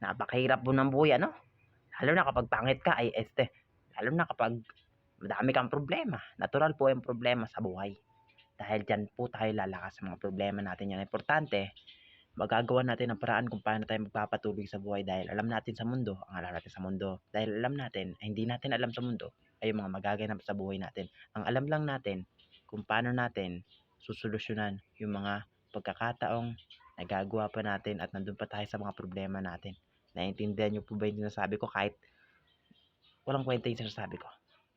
Napakahirap po ng buhay ano? Lalo na kapag pangit ka ay lalo na kapag madami kang problema. Natural po yung problema sa buhay. Dahil diyan po tayo lalakas sa mga problema natin. Yan importante, magagawa natin ang paraan kung paano tayo magpapatuloy sa buhay dahil alam natin sa mundo, ang alam natin sa mundo. Dahil alam natin, ay hindi natin alam sa mundo, ay yung mga magaganap sa buhay natin. Ang alam lang natin kung paano natin susolusyonan yung mga pagkakataong nagagawa pa natin at nandun pa tayo sa mga problema natin. Naiintindihan niyo po ba yung sinasabi ko kahit walang kwenta yung sinasabi ko?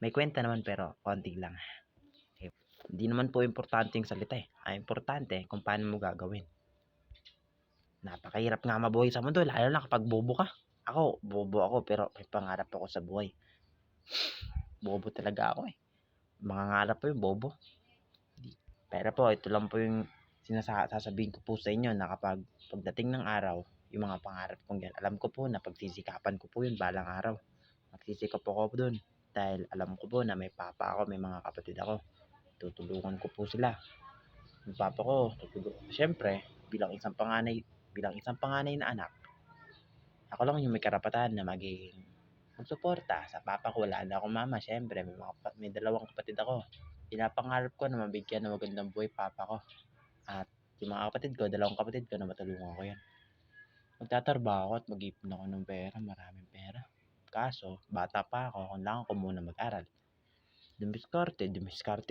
May kwenta naman pero konti lang. Okay. Hindi naman po importante yung salita eh. Ang importante kung paano mo gagawin. Napakahirap nga mabuhay sa mundo lalo na kapag bobo ka. Ako, bobo ako pero may pangarap ako sa buhay. Bobo talaga ako eh. Mangangarap po yung bobo. Pero po, ito lang po yung sasabihin ko po sa inyo na kapag pagdating ng araw, yung mga pangarap kong yan, alam ko po na pagsisikapan ko po yun balang araw. Magsisikap ako dun dahil alam ko po na may papa ako, may mga kapatid ako. Tutulungan ko po sila. Yung papa ko, siyempre, bilang isang panganay na anak, ako lang yung may karapatan na magsuporta sa papa ko. Wala na akong mama, siyempre, may dalawang kapatid ako. Pinapangarap ko na mabigyan ng magandang buhay papa ko. At yung mga kapatid ko, dalawang kapatid ko na matulungan ko yan. Magtatrabaho ako at mag-ipon ako ng pera, maraming pera. Kaso, bata pa ako, kailangan ko muna mag-aral. Dumiskarte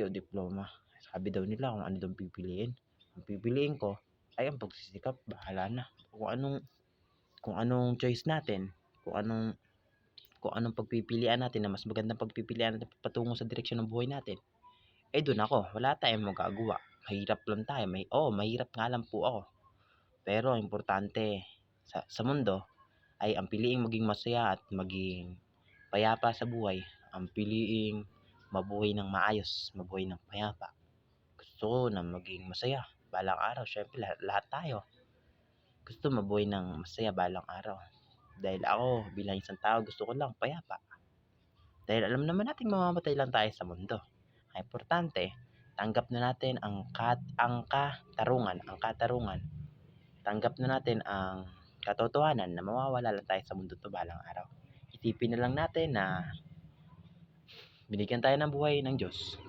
o diploma. Sabi daw nila kung ano daw pipiliin. Ang pipiliin ko ay ang pagsisikap, bahala na. Kung anong choice natin, kung anong pagpipilian natin na mas magandang pagpipilian natin patungo sa direksyon ng buhay natin. Doon ako, wala tayong magagawa. Mahirap lang tayo. Mahirap nga lang po ako. Pero importante sa mundo ay ang piliing maging masaya at maging payapa sa buhay. Ang piliing mabuhay ng maayos, mabuhay ng payapa. Gusto ko na maging masaya balang araw. Syempre, lahat tayo gusto mabuhay ng masaya balang araw. Dahil ako, bilang isang tao, gusto ko lang payapa. Dahil alam naman natin mamamatay lang tayo sa mundo. Ang importante, tanggap na natin ang katarungan. Tanggap na natin ang katotohanan na mawawala lang tayo sa mundo to balang araw. Isipin na lang natin na binigyan tayo ng buhay ng Diyos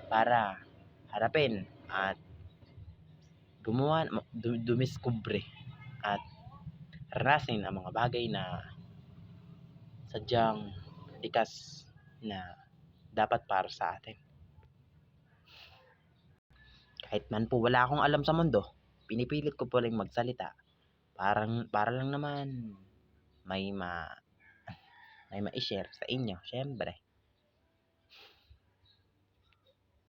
para harapin at gumawa, dumiskubre at ranasin ang mga bagay na sadyang likas na dapat para sa atin. Kahit man po wala akong alam sa mundo, pinipilit ko po rin magsalita. Para lang naman may ma-share sa inyo, syempre.